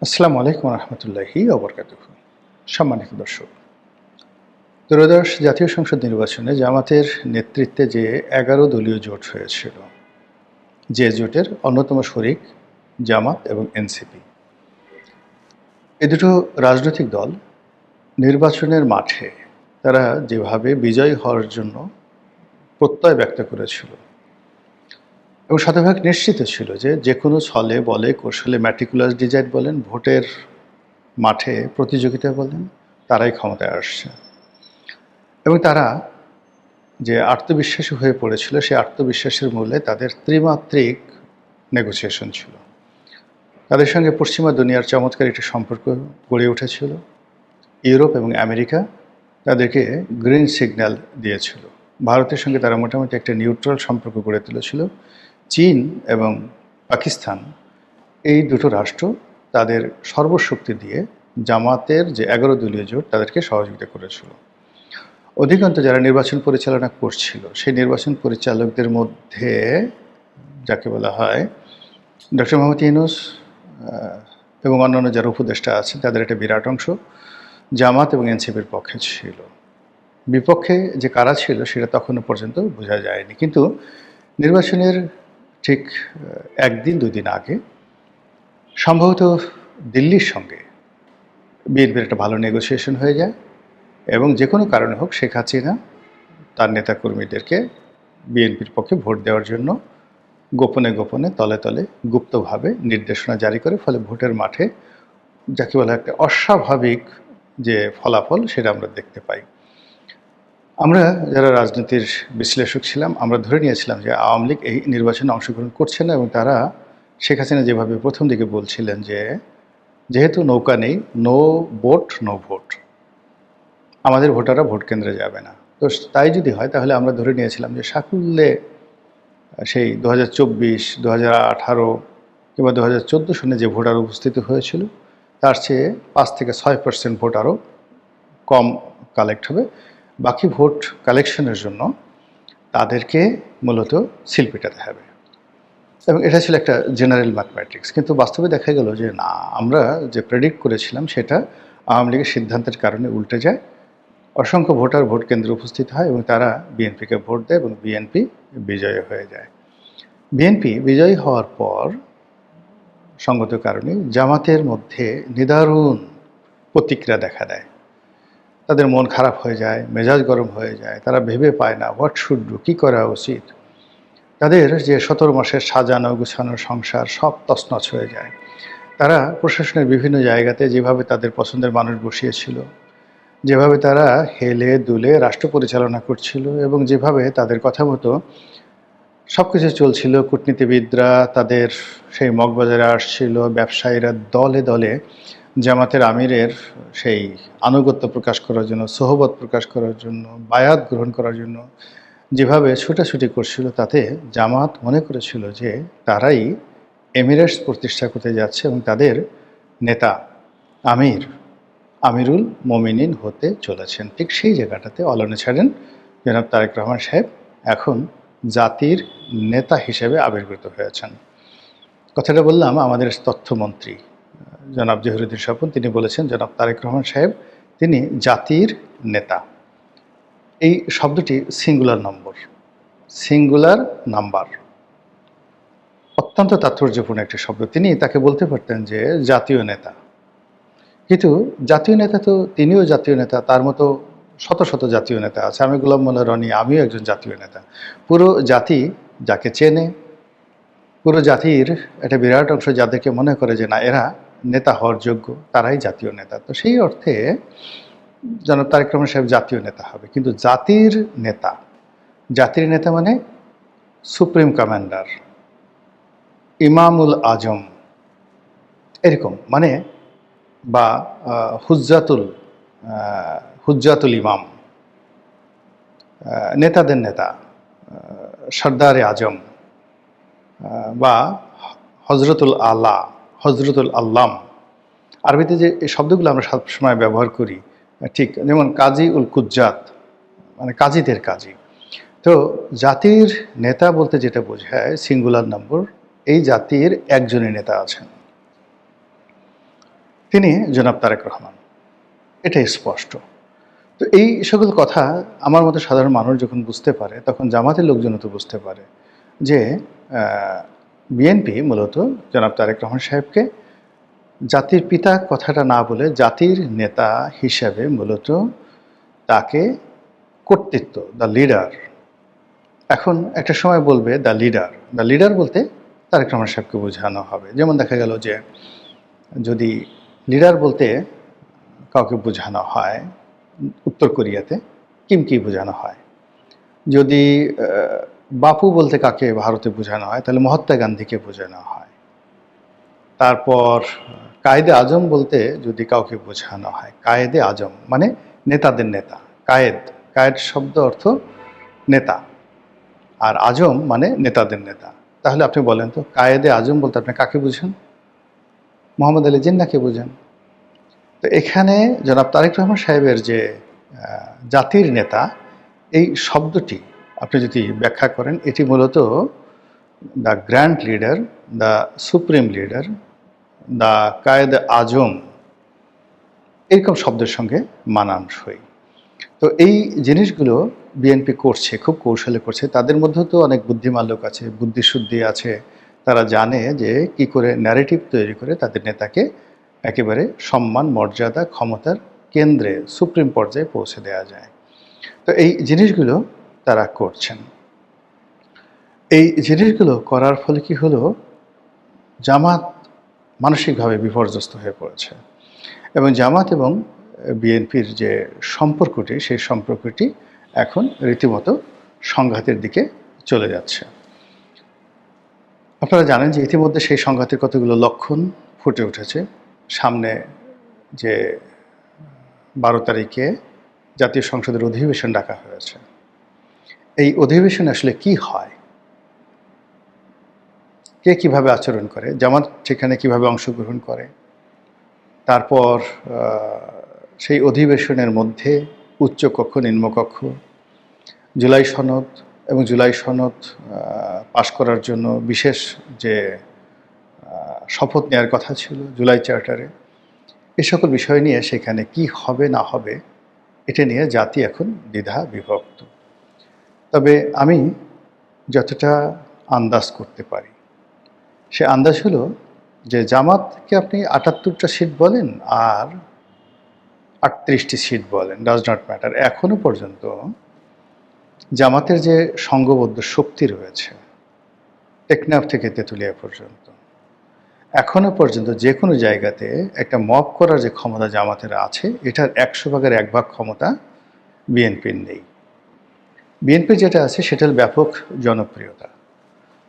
আসসালামু আলাইকুম রহমতুল্লাহি ওবরকাতুহ। সম্মানিত দর্শক, ত্রয়োদশ জাতীয় সংসদ নির্বাচনে জামাতের নেতৃত্বে যে ১১ দলীয় জোট হয়েছিল, যে জোটের অন্যতম শরিক জামাত এবং এনসিপি, এ দুটো রাজনৈতিক দল নির্বাচনের মাঠে তারা যেভাবে বিজয়ী হওয়ার জন্য প্রত্যয় ব্যক্ত করেছিল এবং শতভাগ নিশ্চিত ছিল যে কোনো ছলে বলে কৌশলে ম্যাটিকুলাস ডিজাইন বলেন, ভোটের মাঠে প্রতিযোগিতা বলেন, তারাই ক্ষমতায় আসছে। এবং তারা যে আত্মবিশ্বাসী হয়ে পড়েছিল, সেই আত্মবিশ্বাসের মূলে তাদের ত্রিমাত্রিক নেগোসিয়েশন ছিল। তাদের সঙ্গে পশ্চিমা দুনিয়ার চমৎকার একটি সম্পর্ক গড়ে উঠেছিল। ইউরোপ এবং আমেরিকা তাদেরকে গ্রিন সিগন্যাল দিয়েছিল। ভারতের সঙ্গে তারা মোটামুটি একটা নিউট্রাল সম্পর্ক গড়ে তুলেছিল। চীন এবং পাকিস্তান, এই দুটো রাষ্ট্র তাদের সর্বশক্তি দিয়ে জামাতের যে ১১ দলীয় জোট তাদেরকে সহযোগিতা করেছিল। অধিকাংশ যারা নির্বাচন পরিচালনা করছিল, সেই নির্বাচন পরিচালকদের মধ্যে যাকে বলা হয় ডক্টর মোহাম্মদ ইউনূস এবং অন্যান্য যারা উপদেষ্টা আছেন, তাদের একটা বিরাট অংশ জামাত এবং এনসিপির পক্ষে ছিল। বিপক্ষে যে কারা ছিল সেটা তখনও পর্যন্ত বোঝা যায়নি। কিন্তু নির্বাচনের ঠিক একদিন দুদিন আগে সম্ভবত দিল্লির সঙ্গে বিএনপির একটা ভালো নেগোসিয়েশন হয়ে যায় এবং যে কোনো কারণে হোক শেখ হাসিনা তার নেতাকর্মীদেরকে বিএনপির পক্ষে ভোট দেওয়ার জন্য গোপনে গোপনে তলে তলে গুপ্তভাবে নির্দেশনা জারি করে। ফলে ভোটের মাঠে যাকে বলা একটা অস্বাভাবিক যে ফলাফল, সেটা আমরা দেখতে পাই। আমরা যারা রাজনীতির বিশ্লেষক ছিলাম, আমরা ধরে নিয়েছিলাম যে আওয়ামী লীগ এই নির্বাচনে অংশগ্রহণ করছে না এবং তারা শেখ হাসিনা যেভাবে প্রথম দিকে বলছিলেন যে যেহেতু নৌকা নেই, নো বোট নো ভোট, আমাদের ভোটাররা ভোট কেন্দ্রে যাবে না। তো তাই যদি হয় তাহলে আমরা ধরে নিয়েছিলাম যে সাকুল্যে সেই 2024, 2018 কিংবা 2014 সনে যে ভোটার উপস্থিতি হয়েছিল তার চেয়ে 5 থেকে 6% ভোট আরও কম কালেক্ট হবে। বাকি ভোট কালেকশনের জন্য তাদেরকে মূলত সিল পিটাতে হবে এবং এটা ছিল একটা জেনারেল ম্যাথমেটিক্স। কিন্তু বাস্তবে দেখা গেল যে না, আমরা যে প্রেডিক্ট করেছিলাম সেটা আওয়ামী লীগের সিদ্ধান্তের কারণে উল্টে যায়। অসংখ্য ভোটার ভোট কেন্দ্রে উপস্থিত হয় এবং তারা বিএনপিকে ভোট দেয় এবং বিএনপি বিজয়ী হয়ে যায়। বিএনপি বিজয়ী হওয়ার পর সঙ্গত কারণে জামাতের মধ্যে নিদারুণ প্রতিক্রিয়া দেখা দেয়। তাদের মন খারাপ হয়ে যায়, মেজাজ গরম হয়ে যায়, তারা ভেবে পায় না হোয়াট শুড ডু, কী করা উচিত। তাদের যে 17 মাসের সাজানো গুছানো সংসার সব তছনছ হয়ে যায়। তারা প্রশাসনের বিভিন্ন জায়গাতে যেভাবে তাদের পছন্দের মানুষ বসিয়েছিল, যেভাবে তারা হেলে দুলে রাষ্ট্র পরিচালনা করছিল এবং যেভাবে তাদের কথা মতো সব কিছু চলছিল, কূটনীতিবিদরা তাদের সেই মগবাজারে আসছিল, ব্যবসায়ীরা দলে দলে জামাতের আমিরের সেই আনুগত্য প্রকাশ করার জন্য, সোহবত প্রকাশ করার জন্য, বায়াত গ্রহণ করার জন্য যেভাবে ছুটাছুটি করছিল, তাতে জামাত মনে করেছিল যে তারাই এমিরেটস প্রতিষ্ঠা করতে যাচ্ছে এবং তাদের নেতা আমিরুল মোমিনিন হতে চলেছেন। ঠিক সেই জায়গাটাতে অলনে ছাড়েন জনাব তারেক রহমান সাহেব এখন জাতির নেতা হিসেবে আবির্ভূত হয়েছেন। কথাটা বললাম আমাদের তথ্যমন্ত্রী জনাব জহিরুদ্দিন স্বপন, তিনি বলেছেন জনাব তারেক রহমান সাহেব তিনি জাতির নেতা। এই শব্দটি সিঙ্গুলার নাম্বার, অত্যন্ত তাৎপর্যপূর্ণ একটি শব্দ। তিনি তাকে বলতে পারতেন যে জাতীয় নেতা, কিন্তু জাতীয় নেতা তো তিনিও জাতীয় নেতা, তার মতো শত শত জাতীয় নেতা আছে। আমি গোলাম মোল্লা রনি, আমিও একজন জাতীয় নেতা। পুরো জাতি যাকে চেনে, পুরো জাতির একটা বিরাট অংশ যাদেরকে মনে করে যে না এরা নেতা হওয়ার যোগ্য, তারাই জাতীয় নেতা। তো সেই অর্থে জনাব তারেক রহমান সাহেব জাতীয় নেতা হবে। কিন্তু জাতির নেতা মানে সুপ্রিম কমান্ডার, ইমামুল আজম, এরকম মানে, বা হুজ্জাতুল ইমাম, নেতাদের নেতা, সর্দারে আজম, বা হজরতুল আল্লাম। আরবিতে যে এই শব্দগুলো আমরা সবসময় ব্যবহার করি, ঠিক যেমন কাজী উল কুজ্জাত মানে কাজীদের কাজী। তো জাতির নেতা বলতে যেটা বোঝায় সিঙ্গুলার নম্বর, এই জাতির একজনই নেতা আছেন। তিনি জনাব তারেক রহমান, এটাই স্পষ্ট। তো এই সকল কথা আমার মতো সাধারণ মানুষ যখন বুঝতে পারে, তখন জামাতের লোকজনও তো বুঝতে পারে যে বিএনপি মূলত জনাব তারেক রহমান সাহেবকে জাতির পিতা কথাটা না বলে জাতির নেতা হিসাবে মূলত তাকে কর্তৃত্ব, দ্য লিডার, এখন একটা সময় বলবে দ্য লিডার বলতে তারেক রহমান সাহেবকে বোঝানো হবে। যেমন দেখা গেল যে যদি লিডার বলতে কাউকে বোঝানো হয় উত্তর কোরিয়াতে কিমকে বোঝানো হয়, যদি বাপু বলতে কাকে ভারতে বোঝানো হয় তাহলে মহাত্মা গান্ধীকে বোঝানো হয়। তারপর কায়েদে আজম বলতে যদি কাউকে বোঝানো হয়, কায়েদে আজম মানে নেতাদের নেতা। কায়েদ শব্দ অর্থ নেতা, আর আজম মানে নেতাদের নেতা। তাহলে আপনি বলেন তো কায়েদে আজম বলতে আপনি কাকে বুঝেন? মোহাম্মদ আলী জিন্নাহকে বুঝেন। তো এখানে জনাব তারেক রহমান সাহেবের যে জাতির নেতা, এই শব্দটি আপনি যদি ব্যাখ্যা করেন, এটি মূলত the grand leader, the supreme leader, the Quaid Azam, এরকম শব্দের সঙ্গে মানানসই। তো এই জিনিসগুলো বিএনপি করছে, খুব কৌশলে করছে। তাদের মধ্যেও তো অনেক বুদ্ধিমান লোক আছে, বুদ্ধিশুদ্ধি আছে। তারা জানে যে কি করে ন্যারেটিভ তৈরি করে তাদের নেতাকে একেবারে সম্মান, মর্যাদা, ক্ষমতার কেন্দ্রে, সুপ্রিম পর্যায়ে পৌঁছে দেওয়া যায়। তো এই জিনিসগুলো তারা করছেন। এই জিনিসগুলো করার ফলে কি হলো, জামাত মানসিকভাবে বিপর্যস্ত হয়ে পড়েছে এবং জামাত এবং বিএনপির যে সম্পর্কটি, সেই সম্পর্কটি এখন রীতিমতো সংঘাতের দিকে চলে যাচ্ছে। আপনারা জানেন যে ইতিমধ্যে সেই সংঘাতের কতগুলো লক্ষণ ফুটে উঠেছে। সামনে যে 12 তারিখে জাতীয় সংসদের অধিবেশন ডাকা হয়েছে, এই অধিবেশনে আসলে কি হয়, কে কিভাবে আচরণ করে, জামাত সেখানে কিভাবে অংশগ্রহণ করে, তারপর সেই অধিবেশনের মধ্যে উচ্চকক্ষ, নিম্নকক্ষ, জুলাই সনদ এবং জুলাই সনদ পাশ করার জন্য বিশেষ যে শপথ নেওয়ার কথা ছিল জুলাই চার্টারে, এ সকল বিষয় নিয়ে সেখানে কি হবে না হবে এটা নিয়ে জাতি এখন দ্বিধা বিভক্ত। তবে আমি যতটা আন্দাজ করতে পারি, সে আন্দাজ হলো যে জামাতকে আপনি 78টা সিট বলেন আর 38টি সিট বলেন, ডাজ নট ম্যাটার, এখনো পর্যন্ত জামাতের যে সংঘবদ্ধ শক্তি রয়েছে টেকনাফ থেকে তেঁতুলিয়া পর্যন্ত, এখনো পর্যন্ত যে কোনো জায়গাতে একটা মব করার যে ক্ষমতা জামাতের আছে, এটার 100 ভাগের 1 ভাগ ক্ষমতা বিএনপির নেই। বিএনপির যেটা আছে সেটার ব্যাপক জনপ্রিয়তা,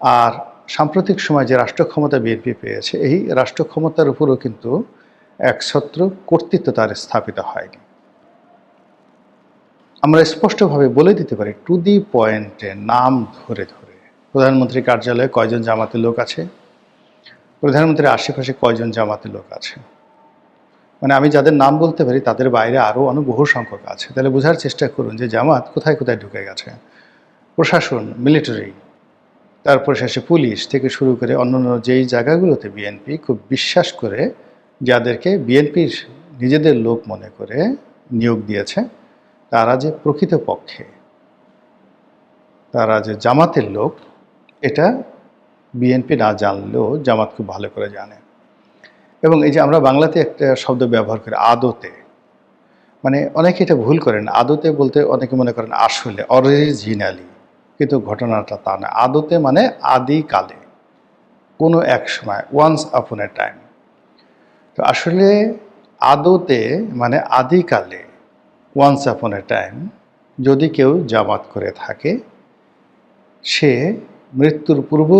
আর সাম্প্রতিক সময় যে রাষ্ট্র ক্ষমতা বিএনপি পেয়েছে, এই রাষ্ট্র ক্ষমতার উপরও কিন্তু একছত্র কর্তৃত্ব তার স্থাপিত হয়নি। আমরা স্পষ্টভাবে বলে দিতে পারি টু দি পয়েন্টে, নাম ধরে ধরে, প্রধানমন্ত্রীর কার্যালয়ে কয়জন জামাতের লোক আছে, প্রধানমন্ত্রীর আশেপাশে কয়জন জামাতের লোক আছে, মানে আমি যাদের নাম বলতে পারি তাদের বাইরে আরও অনেক বহু সংখ্যক আছে। তাহলে বোঝার চেষ্টা করুন যে জামাত কোথায় কোথায় ঢুকে গেছে। প্রশাসন, মিলিটারি, তারপর শেষে পুলিশ থেকে শুরু করে অন্যান্য যেই জায়গাগুলোতে বিএনপি খুব বিশ্বাস করে, যাদেরকে বিএনপির নিজেদের লোক মনে করে নিয়োগ দিয়েছে, তারা যে প্রকৃতপক্ষে তারা যে জামাতের লোক, এটা বিএনপি না জানলেও জামাত খুব ভালো করে জানে। এবং এই যে আমরা বাংলাতে একটা শব্দ ব্যবহার করি আদতে, মানে অনেকে এটা ভুল করেন। আদতে বলতে অনেকে মনে করেন আসলে, অরিজিনালি, কিন্তু ঘটনাটা তা না। আদতে মানে আদিকালে, কোনো এক সময়, ওয়ান্স আপন এ টাইম। তো আসলে আদতে মানে আদিকালে, ওয়ান্স আপন এ টাইম, যদি কেউ জামাত করে থাকে, সে মৃত্যুর পূর্ব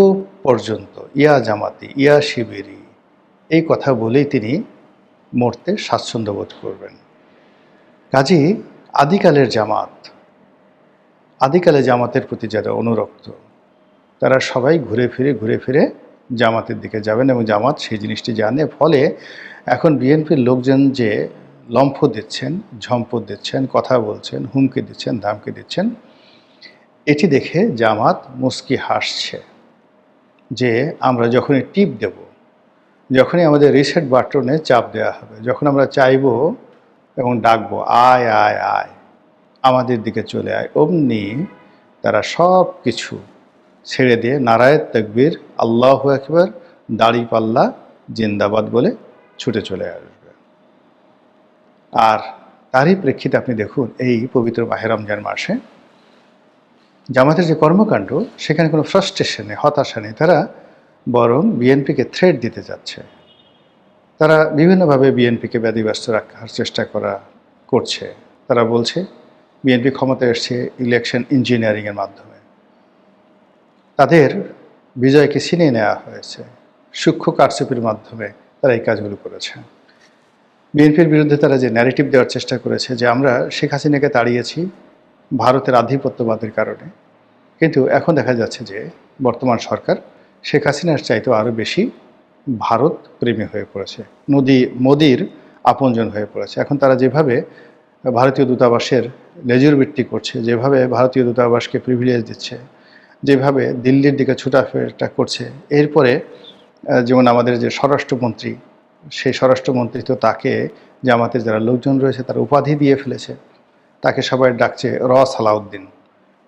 পর্যন্ত ইয়া জামাতি, ইয়া শিবিরি, এই কথা বলেই তিনি মরতে স্বাচ্ছন্দ্য বোধ করবেন। কাজেই আদিকালের জামাত, আদিকালে জামাতের প্রতি যারা অনুরক্ত, তারা সবাই ঘুরে ফিরে জামাতের দিকে যাবেন এবং জামাত সেই জিনিসটি জানে। ফলে এখন বিএনপির লোকজন যে লম্ফ দিচ্ছেন, ঝম্পট দিচ্ছেন, কথা বলছেন, হুমকি দিচ্ছেন, ধামকি দিচ্ছেন, এটি দেখে জামাত মুচকি হাসছে যে আমরা যখনই টিপ দেব, যখনই আমাদের রিসেট বাটনে চাপ দেওয়া হবে, যখন আমরা চাইবো এবং ডাকবো আয় আয় আয় আমাদের দিকে চলে আয়, অমনি তারা সব কিছু ছেড়ে দিয়ে নারায়ে তাকবীর, আল্লাহু আকবার, দাড়িপাল্লা জিন্দাবাদ বলে ছুটে চলে আসবে। আর তারই প্রেক্ষিতে আপনি দেখুন, এই পবিত্র মাহে রমজান মাসে জামাতের যে কর্মকাণ্ড, সেখানে কোনো ফ্রাস্ট্রেশন নেই, হতাশা নেই। তারা বরং বিএনপিকে থ্রেট দিতে যাচ্ছে। তারা বিভিন্নভাবে বিএনপিকে ব্যাধিগ্রস্ত রাখার চেষ্টা করছে। তারা বলছে বিএনপি ক্ষমতায় এসছে ইলেকশন ইঞ্জিনিয়ারিংয়ের মাধ্যমে, তাদের বিজয়কে ছিনিয়ে নেওয়া হয়েছে, সূক্ষ্ম কারচুপির মাধ্যমে তারা এই কাজগুলো করেছে। বিএনপির বিরুদ্ধে তারা যে ন্যারেটিভ দেওয়ার চেষ্টা করেছে যে আমরা শেখ হাসিনাকে তাড়িয়েছি ভারতের আধিপত্যবাদের কারণে, কিন্তু এখন দেখা যাচ্ছে যে বর্তমান সরকার শেখ হাসিনার চাইতেও আরও বেশি ভারত প্রেমী হয়ে পড়েছে, মোদির আপনজন হয়ে পড়েছে। এখন তারা যেভাবে ভারতীয় দূতাবাসের লেজুর বৃত্তি করছে, যেভাবে ভারতীয় দূতাবাসকে প্রিভিলেজ দিচ্ছে, যেভাবে দিল্লির দিকে ছুটাফেরা করছে, এরপরে যেমন আমাদের যে স্বরাষ্ট্রমন্ত্রী, সেই স্বরাষ্ট্রমন্ত্রী তো তাকে জামাতের যারা লোকজন রয়েছে তারা উপাধি দিয়ে ফেলেছে, তাকে সবাই ডাকছে সালাউদ্দিন,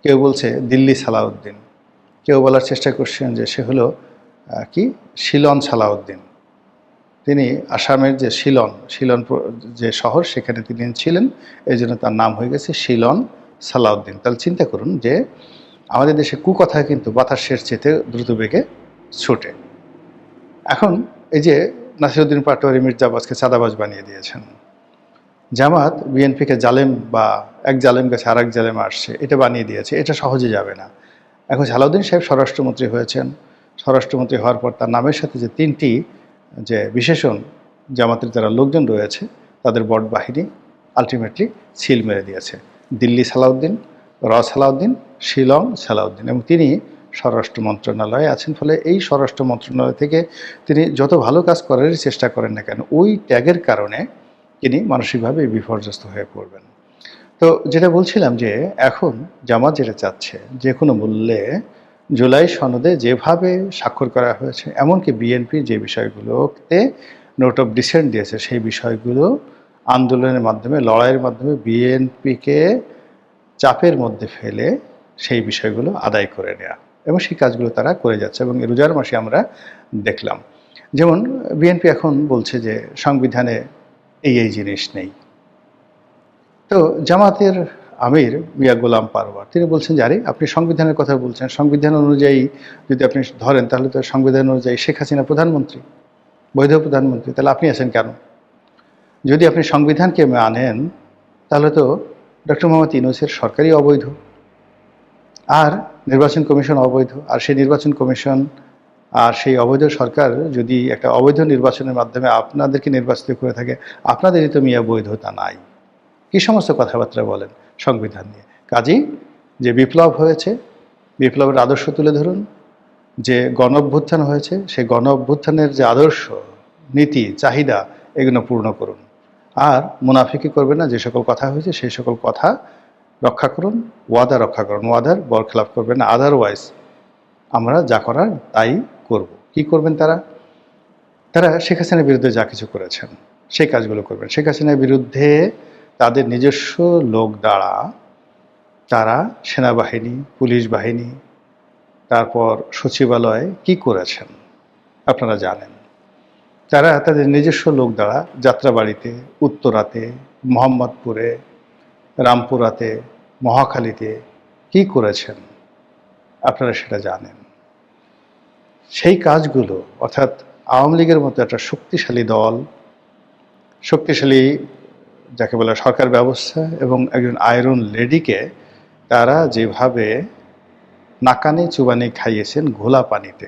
কেউ বলছে দিল্লি সালাউদ্দিন, কেউ বলার চেষ্টা করছেন যে সে হলো শিলন সালাউদ্দিন। তিনি আসামের যে শিলন যে শহর, সেখানে তিনি ছিলেন, এই জন্য তার নাম হয়ে গেছে শিলন সালাউদ্দিন। তাহলে চিন্তা করুন যে আমাদের দেশে কুকথায় কিন্তু বাতাসের চেতে দ্রুত বেগে ছুটে। এখন এই যে নাসিরউদ্দিন পাটোয়ারি মির্জা আব্বাসকে চাঁদাবাজ বানিয়ে দিয়েছেন, জামাত বিএনপিকে জালেম বা এক জালেম গেছে আর এক জালেম আসছে এটা বানিয়ে দিয়েছে, এটা সহজে যাবে না। এখন সালাউদ্দিন সাহেব স্বরাষ্ট্রমন্ত্রী হয়েছেন, স্বরাষ্ট্রমন্ত্রী হওয়ার পর তার নামের সাথে যে তিনটি যে বিশেষণ জামাতের যারা লোকজন রয়েছে তাদের বট বাহিনী আলটিমেটলি সিল মেরে দিয়েছে, দিল্লি সালাউদ্দিন, সালাউদ্দিন, শিলং সালাউদ্দিন, এবং তিনি স্বরাষ্ট্র মন্ত্রণালয়ে আছেন। ফলে এই স্বরাষ্ট্র মন্ত্রণালয় থেকে তিনি যত ভালো কাজ করারই চেষ্টা করেন না কেন, ওই ট্যাগের কারণে তিনি মানসিকভাবে বিপর্যস্ত হয়ে পড়বেন। তো যেটা বলছিলাম যে এখন জামাত যেটা চাচ্ছে, যে কোনো মূল্যে জুলাই সনদে যেভাবে স্বাক্ষর করা হয়েছে, এমনকি বিএনপি যে বিষয়গুলোতে নোট অফ ডিসেন্ট দিয়েছে, সেই বিষয়গুলো আন্দোলনের মাধ্যমে, লড়াইয়ের মাধ্যমে বিএনপিকে চাপের মধ্যে ফেলে সেই বিষয়গুলো আদায় করে নেওয়া, এবং সেই কাজগুলো তারা করে যাচ্ছে। এবং রোজার মাসে আমরা দেখলাম, যেমন বিএনপি এখন বলছে যে সংবিধানে এই জিনিস নেই। তো জামাতের আমির মিয়া গোলাম পারওয়ার তিনি বলছেন যে আরে আপনি সংবিধানের কথা বলছেন, সংবিধান অনুযায়ী যদি আপনি ধরেন তাহলে তো সংবিধান অনুযায়ী শেখ হাসিনা প্রধানমন্ত্রী, বৈধ প্রধানমন্ত্রী, তাহলে আপনি আছেন কেন? যদি আপনি সংবিধানকে মানেন তাহলে তো ডক্টর মোহাম্মদ ইউনূসের সরকারই অবৈধ, আর নির্বাচন কমিশন অবৈধ, আর সেই নির্বাচন কমিশন আর সেই অবৈধ সরকার যদি একটা অবৈধ নির্বাচনের মাধ্যমে আপনাদেরকে নির্বাচিত করে থাকে, আপনাদেরই তো মিয়া বৈধতা নাই। কী সমস্ত কথাবার্তা বলেন সংবিধান নিয়ে? কাজেই যে বিপ্লব হয়েছে, বিপ্লবের আদর্শ তুলে ধরুন, যে গণ অভ্যুত্থান হয়েছে সেই গণ অভ্যুত্থানের যে আদর্শ, নীতি, চাহিদা, এগুলো পূর্ণ করুন। আর মুনাফিকি করবেন না, যে সকল কথা হয়েছে সেই সকল কথা রক্ষা করুন, ওয়াদা রক্ষা করুন, ওয়াদার বরখেলাপ করবেন না, আদারওয়াইজ আমরা যা করার তাই করব। কি করবেন তারা? তারা শেখ হাসিনার বিরুদ্ধে যা কিছু করেছেন সেই কাজগুলো করবেন। শেখ হাসিনার বিরুদ্ধে তাদের নিজস্ব লোক দ্বারা তারা সেনাবাহিনী, পুলিশ বাহিনী, তারপর সচিবালয় কি করেছেন আপনারা জানেন। তারা তাদের নিজস্ব লোক দ্বারা যাত্রাবাড়িতে, উত্তরাতে, মোহাম্মদপুরে, রামপুরাতে, মহাখালীতে কি করেছেন আপনারা সেটা জানেন। সেই কাজগুলো, অর্থাৎ আওয়ামী লীগের মতো একটা শক্তিশালী দল, শক্তিশালী যাকে বলে সরকার ব্যবস্থা, এবং একজন আয়রন লেডিকে তারা যেভাবে নাকানি চুবানি খাইয়েছেন ঘোলা পানিতে,